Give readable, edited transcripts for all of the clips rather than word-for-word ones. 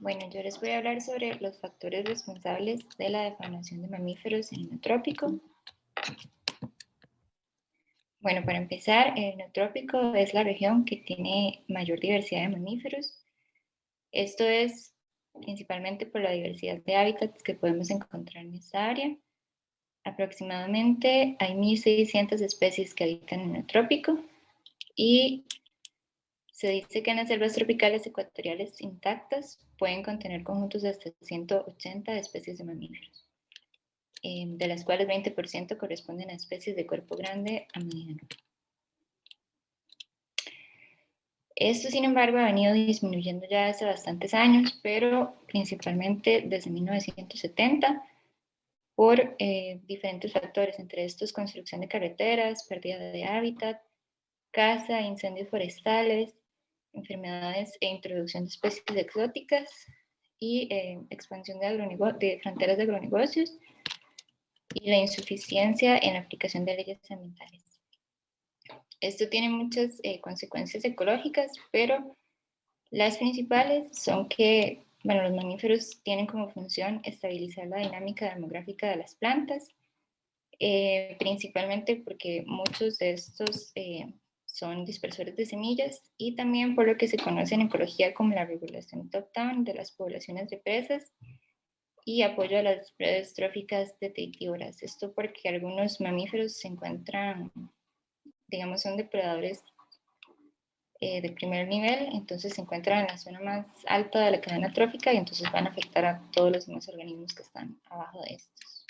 Bueno, yo les voy a hablar sobre los factores responsables de la defaunación de mamíferos en el neotrópico. Bueno, para empezar, el neotrópico es la región que tiene mayor diversidad de mamíferos. Esto es principalmente por la diversidad de hábitats que podemos encontrar en esta área. Aproximadamente hay 1.600 especies que habitan en el neotrópico y se dice que en las selvas tropicales ecuatoriales intactas pueden contener conjuntos de hasta 180 especies de mamíferos, de las cuales 20% corresponden a especies de cuerpo grande a mediano. Esto, sin embargo, ha venido disminuyendo ya hace bastantes años, pero principalmente desde 1970 por diferentes factores, entre estos construcción de carreteras, pérdida de hábitat, caza, incendios forestales, enfermedades e introducción de especies exóticas y expansión de fronteras de agronegocios y la insuficiencia en la aplicación de leyes ambientales. Esto tiene muchas consecuencias ecológicas, pero las principales son que, bueno, los mamíferos tienen como función estabilizar la dinámica demográfica de las plantas, principalmente porque muchos de estos son dispersores de semillas y también por lo que se conoce en ecología como la regulación top-down de las poblaciones de presas y apoyo a las redes tróficas detectívoras. Esto porque algunos mamíferos se encuentran, digamos, son depredadores de primer nivel, entonces se encuentran en la zona más alta de la cadena trófica y entonces van a afectar a todos los demás organismos que están abajo de estos.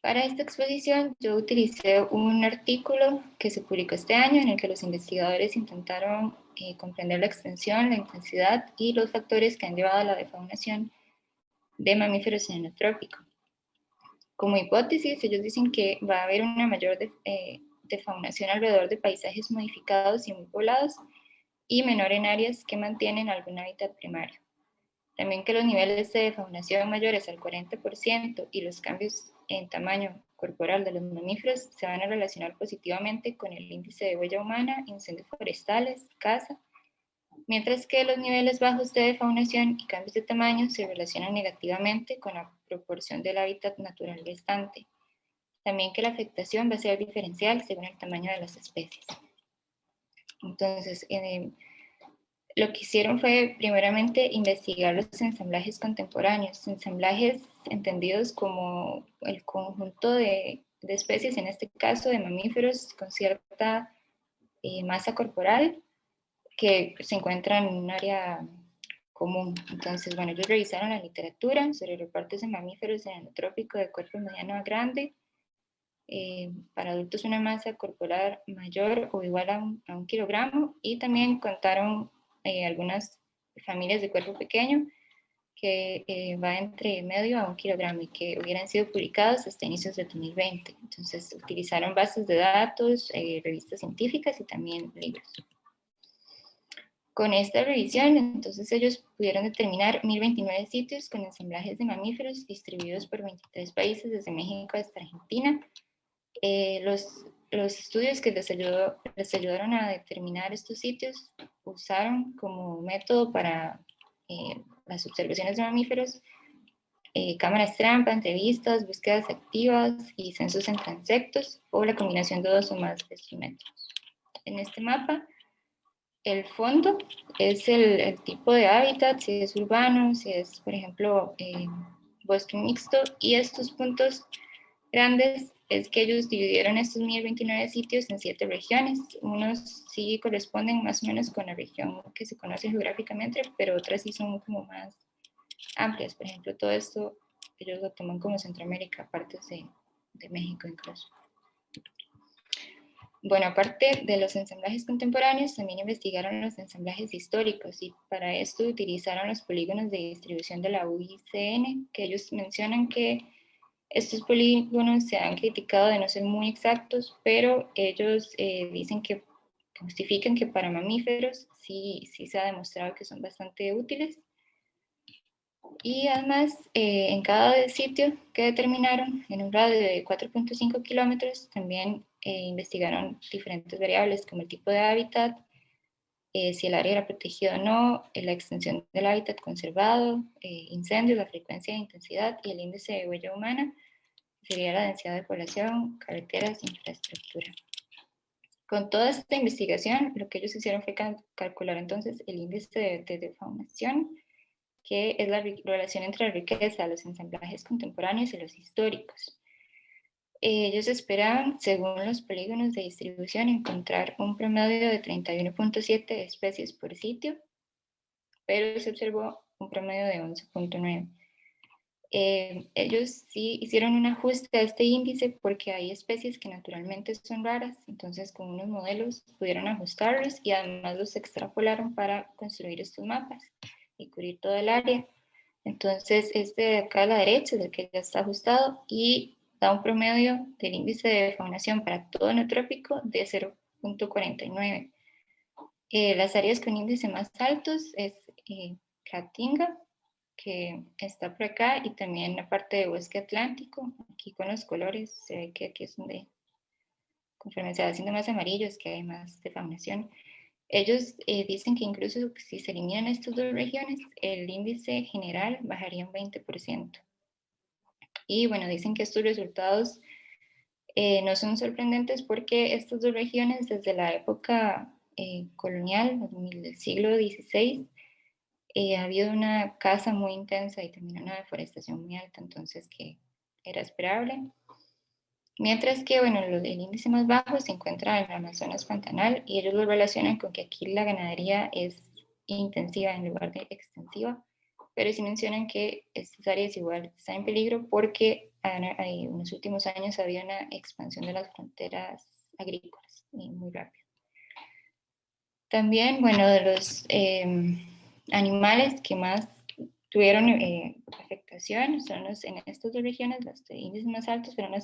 Para esta exposición yo utilicé un artículo que se publicó este año en el que los investigadores intentaron comprender la extensión, la intensidad y los factores que han llevado a la defaunación de mamíferos en el neotrópico. Como hipótesis, ellos dicen que va a haber una mayor defaunación alrededor de paisajes modificados y muy poblados y menor en áreas que mantienen algún hábitat primario. También que los niveles de defaunación mayores al 40% y los cambios en tamaño corporal de los mamíferos se van a relacionar positivamente con el índice de huella humana, incendios forestales, caza, mientras que los niveles bajos de defaunación y cambios de tamaño se relacionan negativamente con la proporción del hábitat natural restante. También que la afectación va a ser diferencial según el tamaño de las especies. Entonces, lo que hicieron fue primeramente investigar los ensamblajes contemporáneos, ensamblajes entendidos como el conjunto de especies, en este caso de mamíferos con cierta masa corporal que se encuentran en un área común. Entonces, bueno, ellos revisaron la literatura sobre repartos de mamíferos en el neotrópico de cuerpo mediano a grande, para adultos una masa corporal mayor o igual a un kilogramo, y también contaron algunas familias de cuerpo pequeño que va entre medio a 1 kilogramo y que hubieran sido publicados hasta inicios de 2020. Entonces utilizaron bases de datos, revistas científicas y también libros. Con esta revisión, entonces ellos pudieron determinar 1.029 sitios con ensamblajes de mamíferos distribuidos por 23 países desde México hasta Argentina. Los estudios que les ayudaron a determinar estos sitios usaron como método para las observaciones de mamíferos cámaras trampa, entrevistas, búsquedas activas y censos en transectos o la combinación de dos o más instrumentos. En este mapa, el fondo es el tipo de hábitat, si es urbano, si es, por ejemplo, bosque mixto, y estos puntos grandes es que ellos dividieron estos 1.029 sitios en 7 regiones. Unos sí corresponden más o menos con la región que se conoce geográficamente, pero otras sí son como más amplias. Por ejemplo, todo esto ellos lo toman como Centroamérica, partes de México incluso. Bueno, aparte de los ensamblajes contemporáneos, también investigaron los ensamblajes históricos y para esto utilizaron los polígonos de distribución de la UICN, que ellos mencionan que estos polígonos se han criticado de no ser muy exactos, pero ellos dicen que justifican que para mamíferos sí se ha demostrado que son bastante útiles. Y además, en cada sitio que determinaron, en un radio de 4.5 kilómetros, también investigaron diferentes variables como el tipo de hábitat, si el área era protegida o no, la extensión del hábitat conservado, incendios, la frecuencia e intensidad y el índice de huella humana, sería la densidad de población, carreteras, infraestructura. Con toda esta investigación, lo que ellos hicieron fue calcular entonces el índice de defaunación, que es la relación entre la riqueza, los ensamblajes contemporáneos y los históricos. Ellos esperaban, según los polígonos de distribución, encontrar un promedio de 31.7 especies por sitio, pero se observó un promedio de 11.9. Ellos sí hicieron un ajuste a este índice porque hay especies que naturalmente son raras, entonces con unos modelos pudieron ajustarlos y además los extrapolaron para construir estos mapas y cubrir todo el área. Entonces este de acá a la derecha es el que ya está ajustado y da un promedio del índice de faunación para todo neotrópico de 0.49. Las áreas con índice más altos es Caatinga, que está por acá, y también la parte de bosque atlántico, aquí con los colores, se ve que aquí es donde, conforme se va haciendo más amarillo, es que hay más defaunación. Ellos dicen que incluso si se eliminan estas dos regiones, el índice general bajaría un 20%. Y bueno, dicen que estos resultados no son sorprendentes porque estas dos regiones desde la época colonial, del siglo XVI, ha habido una caza muy intensa y también una deforestación muy alta, entonces que era esperable. Mientras que, bueno, el índice más bajo se encuentra en el Amazonas Pantanal y ellos lo relacionan con que aquí la ganadería es intensiva en lugar de extensiva, pero sí mencionan que estas áreas igual están en peligro porque en los últimos años había una expansión de las fronteras agrícolas muy rápido. También, bueno, de los animales que más tuvieron afectación son en estas dos regiones, los de índices más altos fueron los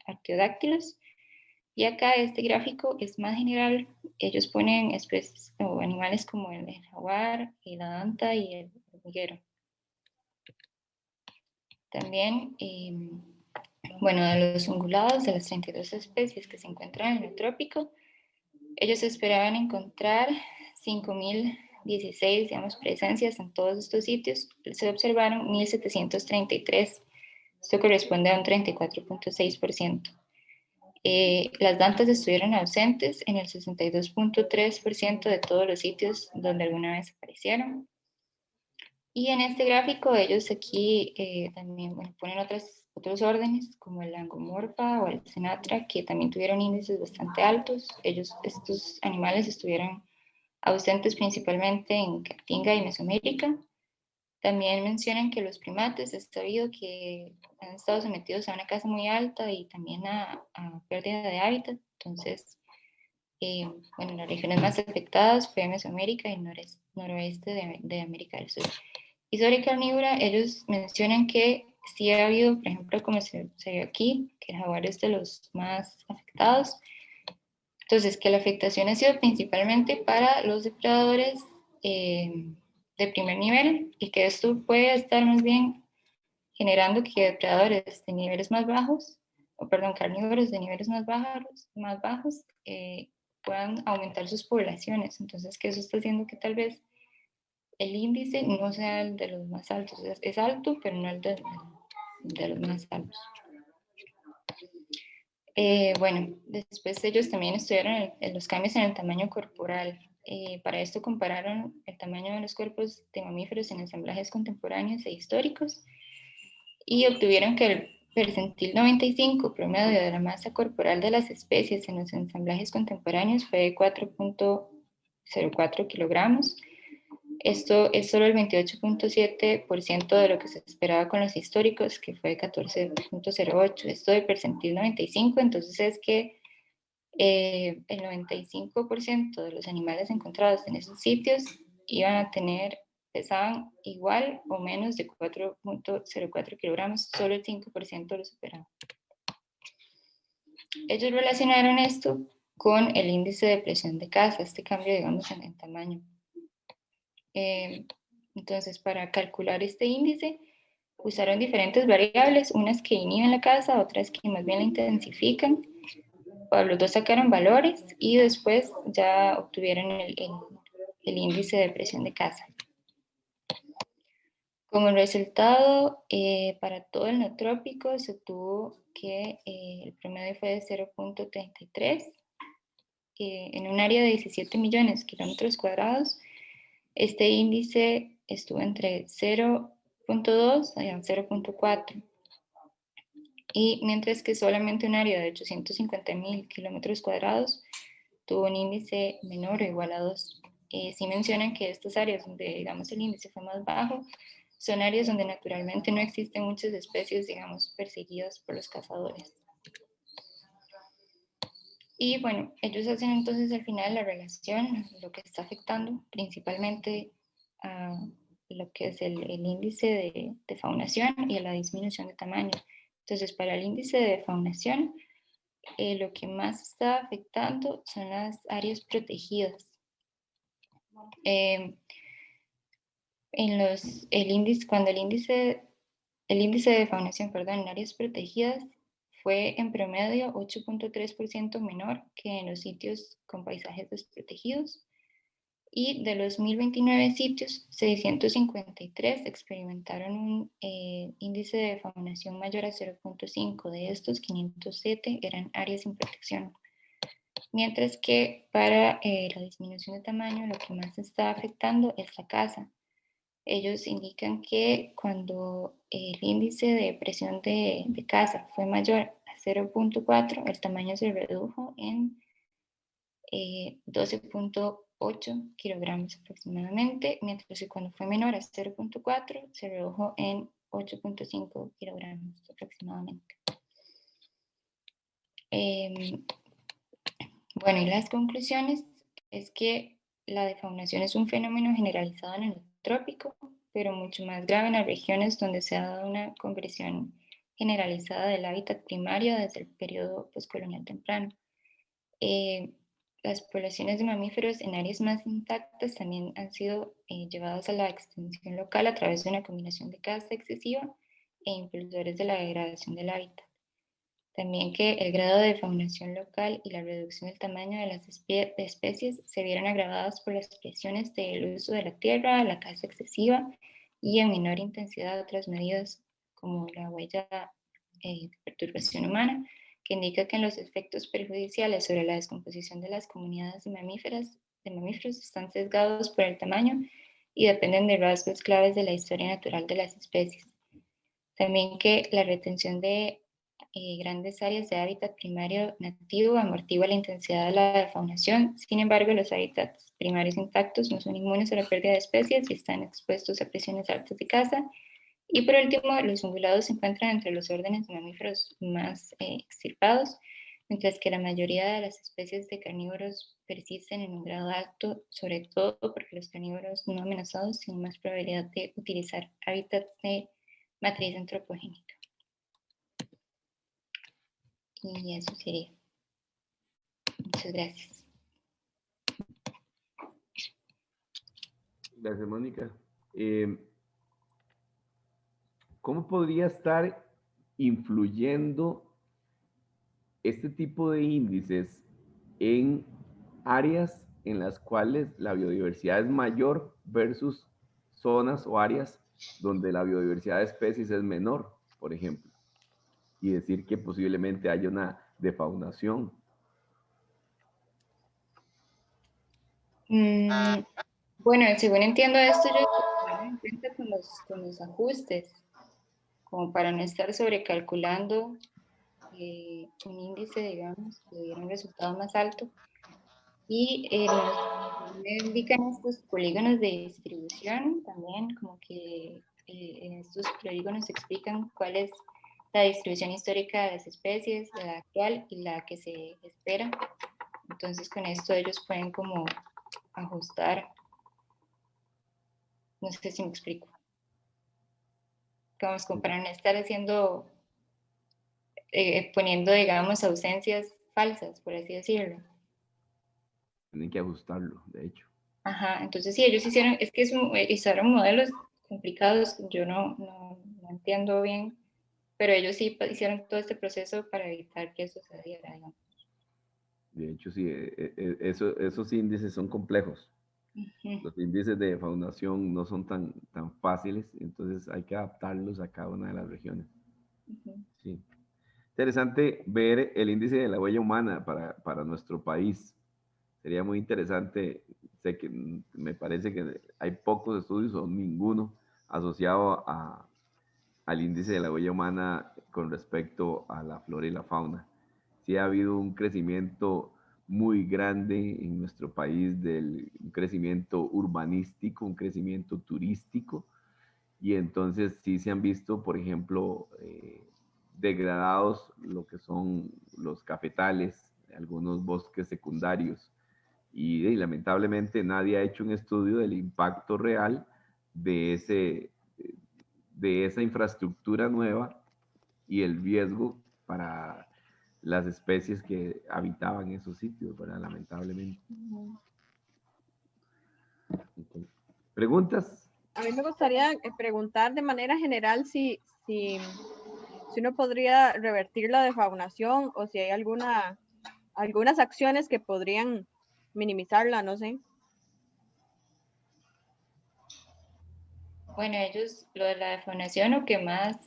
artiodáctilos. Y acá este gráfico es más general, ellos ponen especies o animales como el jaguar, la danta y el hormiguero. También, bueno, de los ungulados, de las 32 especies que se encuentran en el trópico, ellos esperaban encontrar 5.016, digamos, presencias en todos estos sitios. Se observaron 1.733. Esto corresponde a un 34.6%. Las dantas estuvieron ausentes en el 62.3% de todos los sitios donde alguna vez aparecieron. Y en este gráfico ellos aquí también ponen otros órdenes como el Langomorpha o el Sinatra, que también tuvieron índices bastante altos. Estos animales estuvieron ausentes principalmente en Caatinga y Mesoamérica. También mencionan que los primates es sabido que han estado sometidos a una caza muy alta y también a pérdida de hábitat. Entonces, bueno, las regiones más afectadas fue Mesoamérica y el noroeste de América del Sur. Y sobre carnívora, ellos mencionan que sí ha habido, por ejemplo, como se ve aquí, que el jaguar es de los más afectados. Entonces, que la afectación ha sido principalmente para los depredadores de primer nivel y que esto puede estar más bien generando que depredadores de niveles más bajos, o perdón, carnívoros de niveles más bajos puedan aumentar sus poblaciones. Entonces, que eso está haciendo que tal vez el índice no sea el de los más altos, es alto, pero no el de los más altos. Bueno, después ellos también estudiaron los cambios en el tamaño corporal. Para esto compararon el tamaño de los cuerpos de mamíferos en ensamblajes contemporáneos e históricos y obtuvieron que el percentil 95 promedio de la masa corporal de las especies en los ensamblajes contemporáneos fue de 4.04 kilogramos. Esto es solo el 28.7% de lo que se esperaba con los históricos, que fue 14.08. Esto de percentil 95, entonces es que el 95% de los animales encontrados en esos sitios iban a pesaban igual o menos de 4.04 kilogramos, solo el 5% lo superaba. Ellos relacionaron esto con el índice de presión de caza, este cambio, digamos, en tamaño. Entonces, para calcular este índice, usaron diferentes variables, unas que inhiben la caza, otras que más bien la intensifican. Para los dos sacaron valores y después ya obtuvieron el índice de presión de casa. Como resultado, para todo el neotrópico se obtuvo que el promedio fue de 0.33 en un área de 17 millones de kilómetros cuadrados. Este índice estuvo entre 0.2 y 0.4, y mientras que solamente un área de 850.000 kilómetros cuadrados tuvo un índice menor o igual a 2. Sí mencionan que estas áreas donde, digamos, el índice fue más bajo son áreas donde naturalmente no existen muchas especies, digamos, perseguidas por los cazadores. Y bueno, ellos hacen entonces al final la relación, lo que está afectando principalmente a lo que es el índice de faunación y a la disminución de tamaño. Entonces, para el índice de faunación, lo que más está afectando son las áreas protegidas. Cuando el índice de faunación, perdón, en áreas protegidas fue en promedio 8.3% menor que en los sitios con paisajes desprotegidos, y de los 1029 sitios, 653 experimentaron un índice de faunación mayor a 0.5. De estos, 507 eran áreas sin protección. Mientras que para la disminución de tamaño, lo que más está afectando es la caza. Ellos indican que cuando el índice de presión de caza fue mayor a 0.4, el tamaño se redujo en 12.8 kilogramos aproximadamente, mientras que cuando fue menor a 0.4 se redujo en 8.5 kilogramos aproximadamente. Bueno, y las conclusiones es que la defaunación es un fenómeno generalizado en el trópico, pero mucho más grave en las regiones donde se ha dado una conversión generalizada del hábitat primario desde el periodo postcolonial temprano. Las poblaciones de mamíferos en áreas más intactas también han sido llevadas a la extinción local a través de una combinación de caza excesiva e impulsores de la degradación del hábitat. También que el grado de faunación local y la reducción del tamaño de las especies se vieron agravadas por las presiones del uso de la tierra, la caza excesiva y en menor intensidad otras medidas como la huella de perturbación humana, que indica que los efectos perjudiciales sobre la descomposición de las comunidades de mamíferos están sesgados por el tamaño y dependen de rasgos claves de la historia natural de las especies. También que la retención de grandes áreas de hábitat primario nativo amortigua la intensidad de la defaunación. Sin embargo, los hábitats primarios intactos no son inmunes a la pérdida de especies y están expuestos a presiones altas de caza. Y por último, los ungulados se encuentran entre los órdenes de mamíferos más extirpados, mientras que la mayoría de las especies de carnívoros persisten en un grado alto, sobre todo porque los carnívoros no amenazados tienen más probabilidad de utilizar hábitats de matriz antropogénica. Y eso sería. Muchas gracias. Gracias, Mónica. ¿Cómo podría estar influyendo este tipo de índices en áreas en las cuales la biodiversidad es mayor versus zonas o áreas donde la biodiversidad de especies es menor, por ejemplo? Y decir que posiblemente haya una defaunación. Bueno, según entiendo esto, yo tomaron en cuenta con los ajustes, como para no estar sobrecalculando un índice, digamos, que diera un resultado más alto. Y me indican estos polígonos de distribución también, como que en estos polígonos explican cuál es la distribución histórica de las especies, la actual y la que se espera. Entonces con esto ellos pueden como ajustar, no sé si me explico, como para no estar haciendo, poniendo, digamos, ausencias falsas, por así decirlo. Tienen que ajustarlo, de hecho. Ajá, entonces sí, ellos hicieron, es que hicieron modelos complicados, yo no entiendo bien, pero ellos sí hicieron todo este proceso para evitar que eso sucediera, digamos. De hecho, sí, esos índices son complejos. Ujú, Los índices de faunación no son tan fáciles, entonces hay que adaptarlos a cada una de las regiones. ujú. Sí. Interesante ver el índice de la huella humana para nuestro país. Sería muy interesante. Sé que me parece que hay pocos estudios o ninguno asociado al índice de la huella humana con respecto a la flora y la fauna. Sí ha habido un crecimiento muy grande en nuestro país, un crecimiento urbanístico, un crecimiento turístico, y entonces sí se han visto, por ejemplo, degradados lo que son los cafetales, algunos bosques secundarios, y lamentablemente nadie ha hecho un estudio del impacto real de, de esa infraestructura nueva y el riesgo para las especies que habitaban esos sitios, ¿verdad? Lamentablemente. Ujú. Okay. ¿Preguntas? A mí me gustaría preguntar de manera general si uno podría revertir la defaunación o si hay algunas acciones que podrían minimizarla, no sé. Bueno, ellos, lo de la defonación, lo que más,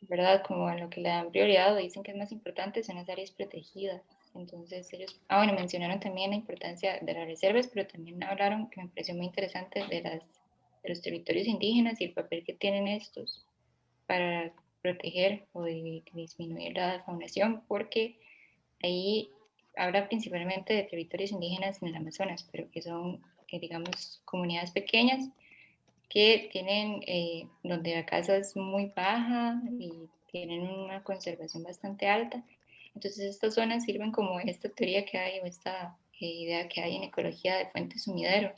¿verdad? Como a lo que le dan prioridad o dicen que es más importante son las áreas protegidas. Entonces ellos, bueno, mencionaron también la importancia de las reservas, pero también hablaron, que me pareció muy interesante, de los territorios indígenas y el papel que tienen estos para proteger o disminuir la defaunación, porque ahí habla principalmente de territorios indígenas en el Amazonas, pero que son, digamos, comunidades pequeñas que tienen, donde la casa es muy baja y tienen una conservación bastante alta. Entonces estas zonas sirven como esta teoría que hay o esta idea que hay en ecología de fuente sumidero.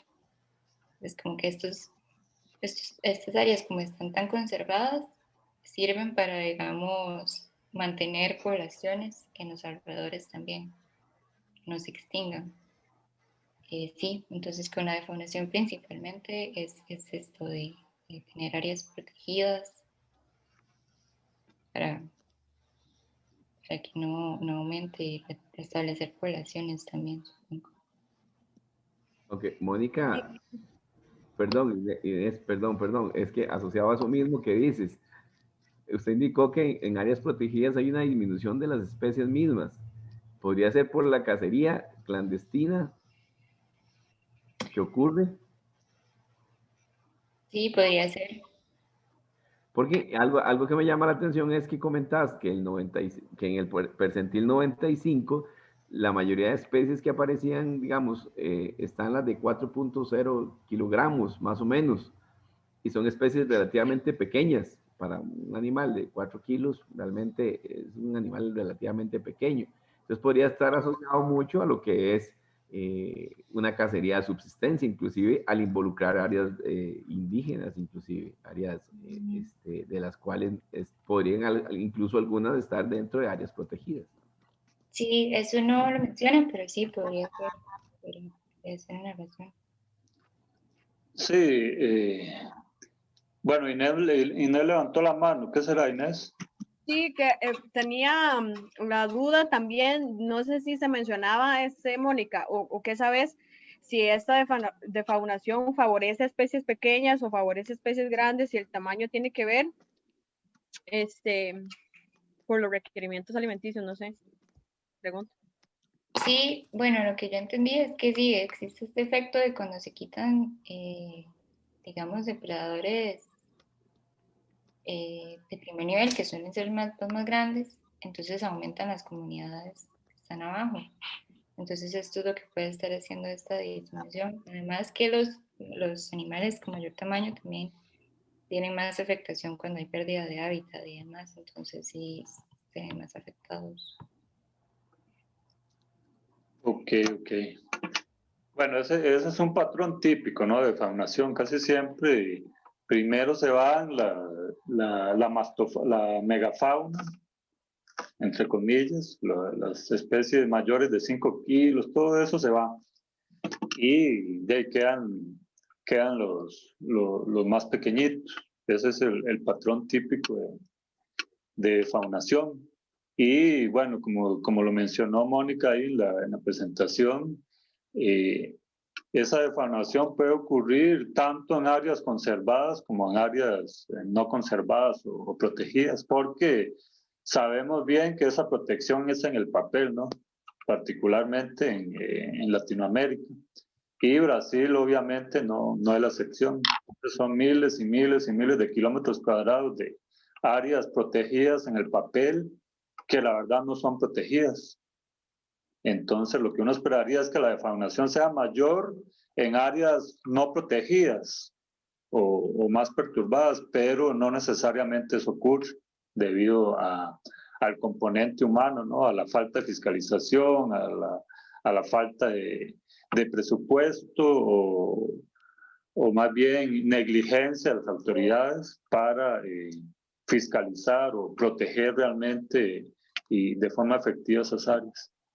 Es como que estas áreas como están tan conservadas sirven para, digamos, mantener poblaciones en los alrededores también, que no se extingan. Sí, entonces con la deforestación principalmente es esto de tener áreas protegidas para, para que no aumente y establecer poblaciones también, supongo. Ok, Mónica, perdón, Inés, perdón, es que asociado a eso mismo que dices, usted indicó que en áreas protegidas hay una disminución de las especies mismas. ¿Podría ser por la cacería clandestina que ocurre? Sí, podría ser. Porque algo que me llama la atención es que comentas que, que en el percentil 95 la mayoría de especies que aparecían, digamos, están las de 4.0 kilogramos, más o menos, y son especies relativamente pequeñas. Para un animal de 4 kilos, realmente es un animal relativamente pequeño. Entonces podría estar asociado mucho a lo que es una cacería de subsistencia, inclusive al involucrar áreas indígenas, inclusive áreas de las cuales podrían incluso algunas estar dentro de áreas protegidas. Sí, eso no lo mencionan, pero sí podría ser una razón. Sí, bueno, Inés levantó la mano. ¿Qué será, Inés? Sí, que tenía la duda también, no sé si se mencionaba Mónica, o qué sabes, si esta defaunación favorece especies pequeñas o favorece especies grandes, si el tamaño tiene que ver por los requerimientos alimenticios, no sé, pregunto. Sí, bueno, lo que yo entendí es que sí, existe este efecto de cuando se quitan, digamos, depredadores de primer nivel, que suelen ser los más grandes, entonces aumentan las comunidades que están abajo. Entonces esto es lo que puede estar haciendo esta disminución. Además que los animales con mayor tamaño también tienen más afectación cuando hay pérdida de hábitat y demás, entonces sí se ven más afectados. Ok, ok. Bueno, ese es un patrón típico, ¿no? De faunación. Casi siempre primero se van la megafauna, entre comillas, las especies mayores de 5 kilos, todo eso se va. Y de ahí quedan los más pequeñitos. Ese es el patrón típico de faunación. Y bueno, como lo mencionó Mónica ahí en la presentación, esa defaunación puede ocurrir tanto en áreas conservadas como en áreas no conservadas o protegidas, porque sabemos bien que esa protección es en el papel, ¿no? Particularmente en Latinoamérica. Y Brasil obviamente no es la excepción. Son miles y miles y miles de kilómetros cuadrados de áreas protegidas en el papel que la verdad no son protegidas. Entonces lo que uno esperaría es que la defaunación sea mayor en áreas no protegidas o más perturbadas, pero no necesariamente eso ocurre debido al componente humano, ¿no? A la falta de fiscalización, a la falta de presupuesto o más bien negligencia de las autoridades para fiscalizar o proteger realmente y de forma efectiva esas áreas.